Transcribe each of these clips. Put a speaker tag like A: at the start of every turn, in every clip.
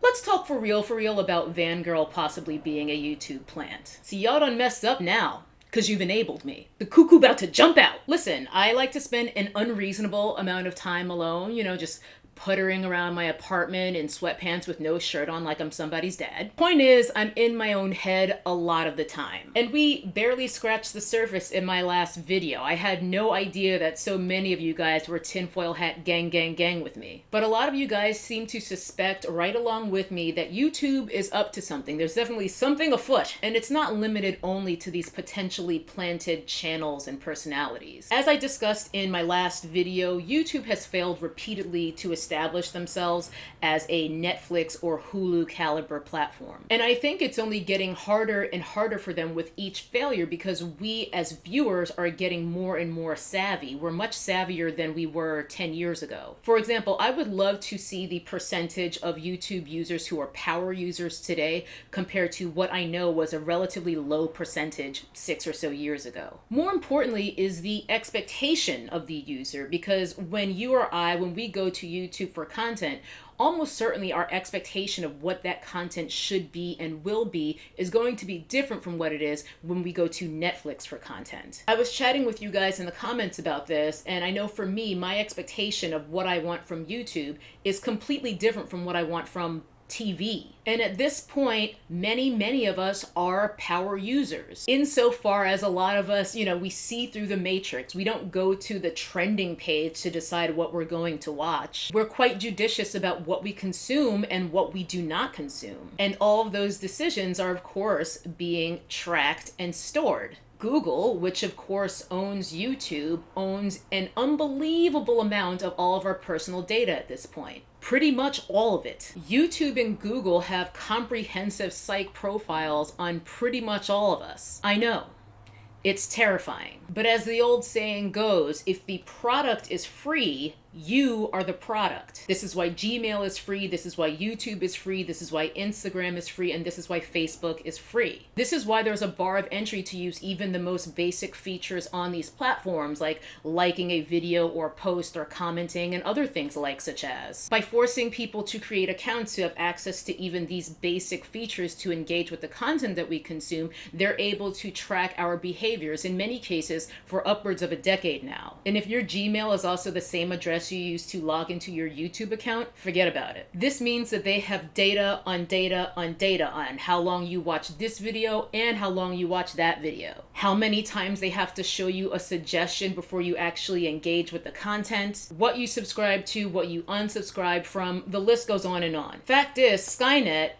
A: Let's talk for real about Vangirl possibly being a YouTube plant. See, y'all done messed up now, because you've enabled me. The cuckoo about to jump out. Listen, I like to spend an unreasonable amount of time alone, just puttering around my apartment in sweatpants with no shirt on like I'm somebody's dad. Point is, I'm in my own head a lot of the time. And we barely scratched the surface in my last video. I had no idea that so many of you guys were tinfoil hat gang with me. But a lot of you guys seem to suspect right along with me that YouTube is up to something. There's definitely something afoot. And it's not limited only to these potentially planted channels and personalities. As I discussed in my last video, YouTube has failed repeatedly to establish themselves as a Netflix or Hulu caliber platform. And I think it's only getting harder and harder for them with each failure because we as viewers are getting more and more savvy. We're much savvier than we were 10 years ago. For example, I would love to see the percentage of YouTube users who are power users today compared to what I know was a relatively low percentage 6 or so years ago. More importantly is the expectation of the user, because when you or I, when we go to YouTube for content, almost certainly our expectation of what that content should be and will be is going to be different from what it is when we go to Netflix for content. I was chatting with you guys in the comments about this, and I know for me, my expectation of what I want from YouTube is completely different from what I want from TV. And at this point, many of us are power users. Insofar as a lot of us, we see through the matrix. We don't go to the trending page to decide what we're going to watch. We're quite judicious about what we consume and what we do not consume. And all of those decisions are, of course, being tracked and stored. Google, which of course owns YouTube, owns an unbelievable amount of all of our personal data at this point. Pretty much all of it. YouTube and Google have comprehensive psych profiles on pretty much all of us. I know. It's terrifying. But as the old saying goes, if the product is free, you are the product. This is why Gmail is free, this is why YouTube is free, this is why Instagram is free, and this is why Facebook is free. This is why there's a bar of entry to use even the most basic features on these platforms, like liking a video or post or commenting and other things like such as. By forcing people to create accounts to have access to even these basic features to engage with the content that we consume, they're able to track our behaviors, in many cases, for upwards of a decade now. And if your Gmail is also the same address you use to log into your YouTube account, forget about it. This means that they have data on how long you watch this video and how long you watch that video. How many times they have to show you a suggestion before you actually engage with the content, what you subscribe to, what you unsubscribe from, the list goes on and on. Fact is, Skynet,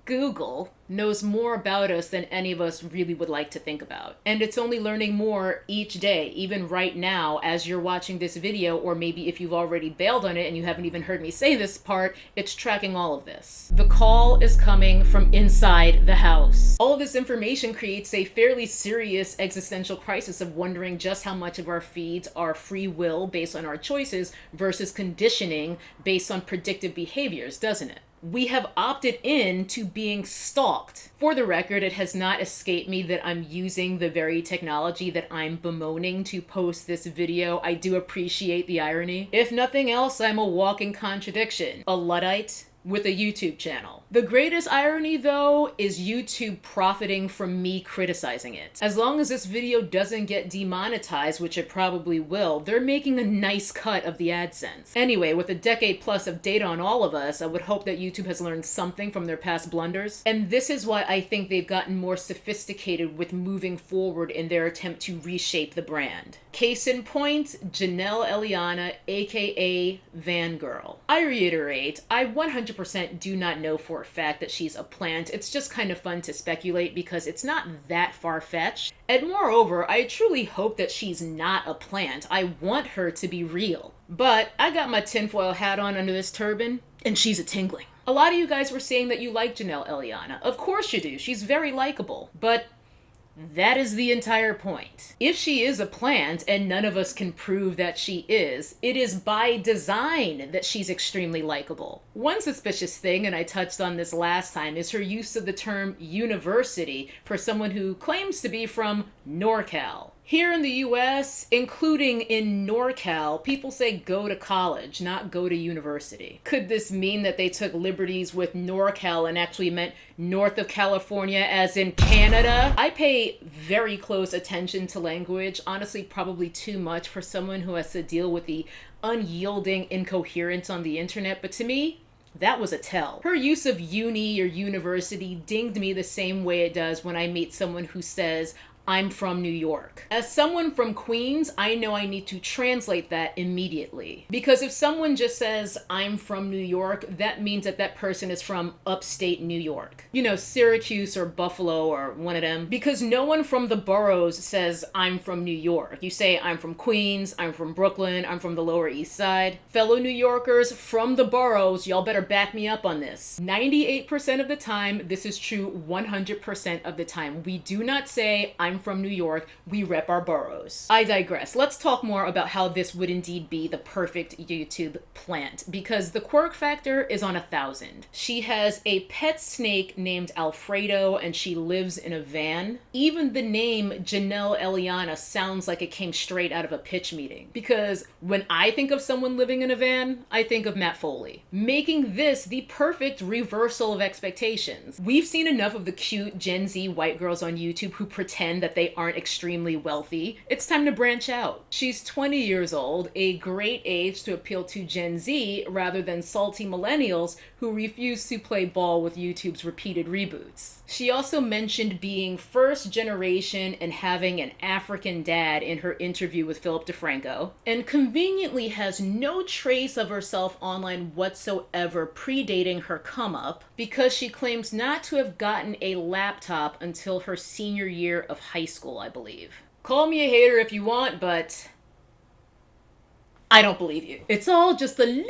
A: Google, knows more about us than any of us really would like to think about. And it's only learning more each day, even right now as you're watching this video, or maybe if you've already bailed on it and you haven't even heard me say this part, it's tracking all of this. The call is coming from inside the house. All of this information creates a fairly serious existential crisis of wondering just how much of our feeds are free will based on our choices versus conditioning based on predictive behaviors, doesn't it? We have opted in to being stalked. For the record, it has not escaped me that I'm using the very technology that I'm bemoaning to post this video. I do appreciate the irony. If nothing else, I'm a walking contradiction. A Luddite with a YouTube channel. The greatest irony, though, is YouTube profiting from me criticizing it. As long as this video doesn't get demonetized, which it probably will, they're making a nice cut of the AdSense. Anyway, with a decade plus of data on all of us, I would hope that YouTube has learned something from their past blunders. And this is why I think they've gotten more sophisticated with moving forward in their attempt to reshape the brand. Case in point, Jennelle Eliana, aka Vangirl. I reiterate, I 100% do not know for a fact that she's a plant. It's just kind of fun to speculate because it's not that far-fetched. And moreover, I truly hope that she's not a plant. I want her to be real. But I got my tinfoil hat on under this turban, and she's a tingling. A lot of you guys were saying that you like Jennelle Eliana. Of course you do. She's very likable. But that is the entire point. If she is a plant, and none of us can prove that she is, it is by design that she's extremely likable. One suspicious thing, and I touched on this last time, is her use of the term university for someone who claims to be from NorCal. Here in the US, including in NorCal, people say go to college, not go to university. Could this mean that they took liberties with NorCal and actually meant north of California as in Canada? I pay very close attention to language, honestly probably too much for someone who has to deal with the unyielding incoherence on the internet, but to me, that was a tell. Her use of uni or university dinged me the same way it does when I meet someone who says, I'm from New York. As someone from Queens, I know I need to translate that immediately. Because if someone just says, I'm from New York, that means that that person is from upstate New York. You know, Syracuse or Buffalo or one of them. Because no one from the boroughs says, I'm from New York. You say, I'm from Queens, I'm from Brooklyn, I'm from the Lower East Side. Fellow New Yorkers from the boroughs, y'all better back me up on this. 98% of the time, this is true 100% of the time. We do not say, I'm from New York, we rep our boroughs. I digress. Let's talk more about how this would indeed be the perfect YouTube plant, because the quirk factor is on 1,000. She has a pet snake named Alfredo and she lives in a van. Even the name Jennelle Eliana sounds like it came straight out of a pitch meeting, because when I think of someone living in a van, I think of Matt Foley, making this the perfect reversal of expectations. We've seen enough of the cute Gen Z white girls on YouTube who pretend that they aren't extremely wealthy. It's time to branch out. She's 20 years old, a great age to appeal to Gen Z rather than salty millennials who refuse to play ball with YouTube's repeated reboots. She also mentioned being first generation and having an African dad in her interview with Philip DeFranco, and conveniently has no trace of herself online whatsoever predating her come up, because she claims not to have gotten a laptop until her senior year of high school, I believe. Call me a hater if you want, but I don't believe you. It's all just a little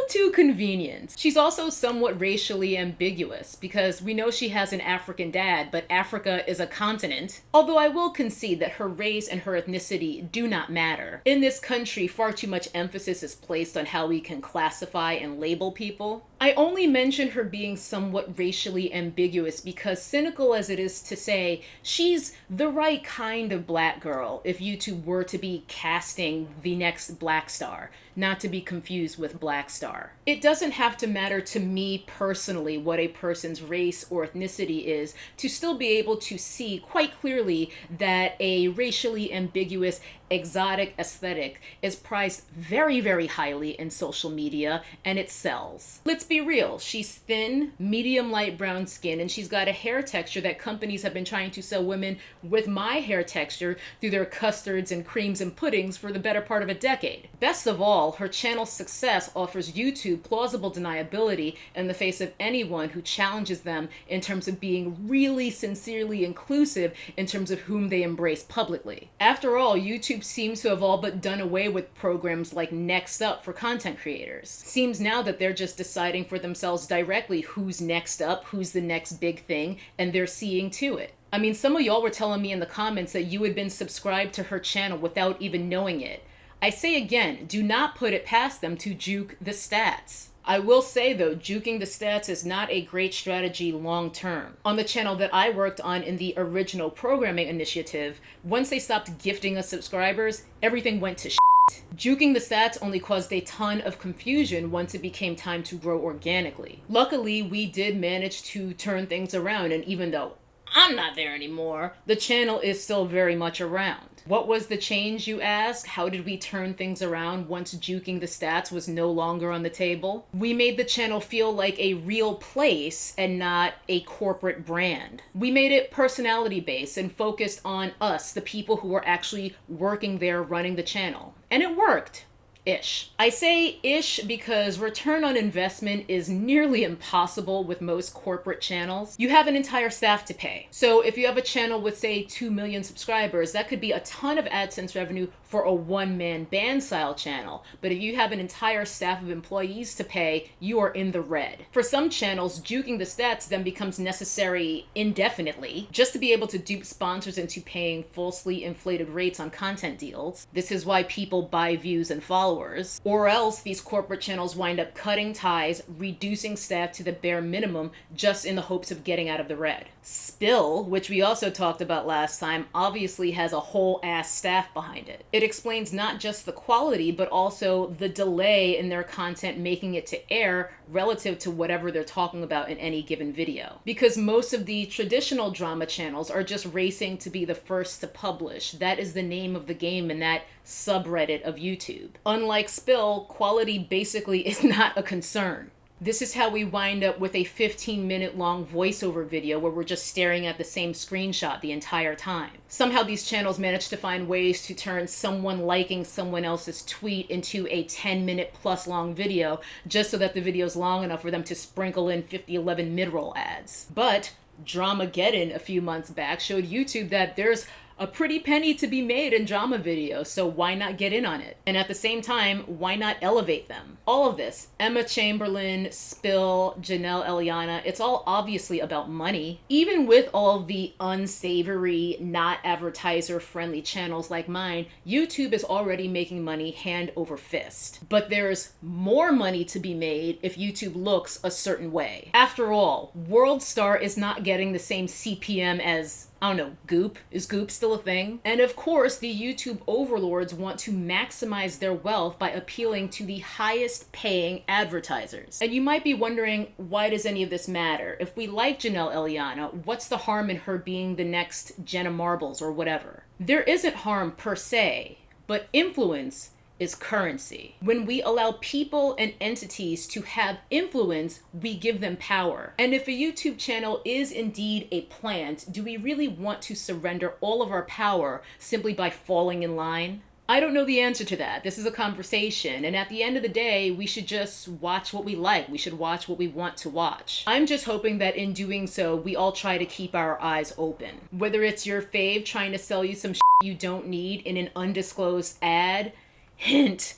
A: too convenient. She's also somewhat racially ambiguous because we know she has an African dad, but Africa is a continent. Although I will concede that her race and her ethnicity do not matter. In this country, far too much emphasis is placed on how we can classify and label people. I only mention her being somewhat racially ambiguous because, cynical as it is to say, she's the right kind of black girl if YouTube were to be casting the next black star, not to be confused with Black Star. It doesn't have to matter to me personally what a person's race or ethnicity is to still be able to see quite clearly that a racially ambiguous exotic aesthetic is priced very, very highly in social media, and it sells. Let's be real, she's thin, medium light brown skin, and she's got a hair texture that companies have been trying to sell women with my hair texture through their custards and creams and puddings for the better part of a decade. Best of all, her channel's success offers YouTube plausible deniability in the face of anyone who challenges them in terms of being really sincerely inclusive in terms of whom they embrace publicly. After all, YouTube seems to have all but done away with programs like Next Up for content creators. Seems now that they're just deciding for themselves directly who's next up, who's the next big thing, and they're seeing to it. I mean, some of y'all were telling me in the comments that you had been subscribed to her channel without even knowing it. I say again, do not put it past them to juke the stats. I will say though, juking the stats is not a great strategy long term. On the channel that I worked on in the original programming initiative, once they stopped gifting us subscribers, everything went to shit. Juking the stats only caused a ton of confusion once it became time to grow organically. Luckily, we did manage to turn things around, and even though I'm not there anymore, the channel is still very much around. What was the change, you ask? How did we turn things around once juking the stats was no longer on the table? We made the channel feel like a real place and not a corporate brand. We made it personality based and focused on us, the people who were actually working there running the channel. And it worked. Ish. I say ish because return on investment is nearly impossible with most corporate channels. You have an entire staff to pay. So if you have a channel with, say, 2 million subscribers, that could be a ton of AdSense revenue for a one-man band style channel, but if you have an entire staff of employees to pay, you are in the red. For some channels, juking the stats then becomes necessary indefinitely, just to be able to dupe sponsors into paying falsely inflated rates on content deals. This is why people buy views and followers. Or else these corporate channels wind up cutting ties, reducing staff to the bare minimum, just in the hopes of getting out of the red. Spill, which we also talked about last time, obviously has a whole ass staff behind it. It explains not just the quality, but also the delay in their content making it to air relative to whatever they're talking about in any given video. Because most of the traditional drama channels are just racing to be the first to publish. That is the name of the game in that subreddit of YouTube. Unlike Spill, quality basically is not a concern. This is how we wind up with a 15-minute long voiceover video where we're just staring at the same screenshot the entire time. Somehow these channels manage to find ways to turn someone liking someone else's tweet into a 10-minute plus long video just so that the video is long enough for them to sprinkle in 5011 mid-roll ads. But Dramageddon a few months back showed YouTube that there's a pretty penny to be made in drama videos, so why not get in on it? And at the same time, why not elevate them? All of this, Emma Chamberlain, Spill, Jennelle Eliana, it's all obviously about money. Even with all of the unsavory, not advertiser-friendly channels like mine, YouTube is already making money hand over fist. But there's more money to be made if YouTube looks a certain way. After all, World Star is not getting the same CPM as, I don't know, Goop? Is Goop still a thing? And of course, the YouTube overlords want to maximize their wealth by appealing to the highest paying advertisers. And you might be wondering, why does any of this matter? If we like Jennelle Eliana, what's the harm in her being the next Jenna Marbles or whatever? There isn't harm per se, but influence is currency. When we allow people and entities to have influence, we give them power. And if a YouTube channel is indeed a plant, do we really want to surrender all of our power simply by falling in line? I don't know the answer to that. This is a conversation, and at the end of the day, we should just watch what we like. We should watch what we want to watch. I'm just hoping that in doing so, we all try to keep our eyes open. Whether it's your fave trying to sell you some shit you don't need in an undisclosed ad, hint,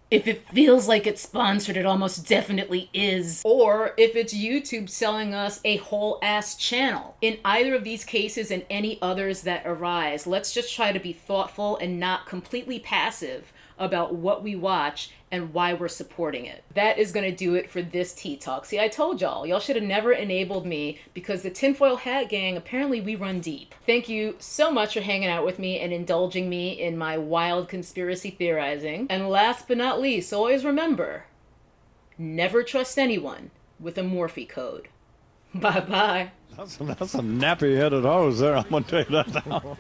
A: if it feels like it's sponsored, it almost definitely is. Or if it's YouTube selling us a whole ass channel. In either of these cases and any others that arise, let's just try to be thoughtful and not completely passive about what we watch and why we're supporting it. That is gonna do it for this Tea Talk. See, I told y'all should have never enabled me because the tinfoil hat gang, apparently we run deep. Thank you so much for hanging out with me and indulging me in my wild conspiracy theorizing. And last but not least, always remember, never trust anyone with a Morphe code. Bye-bye.
B: That's a nappy-headed hose there, I'm gonna tell you that now.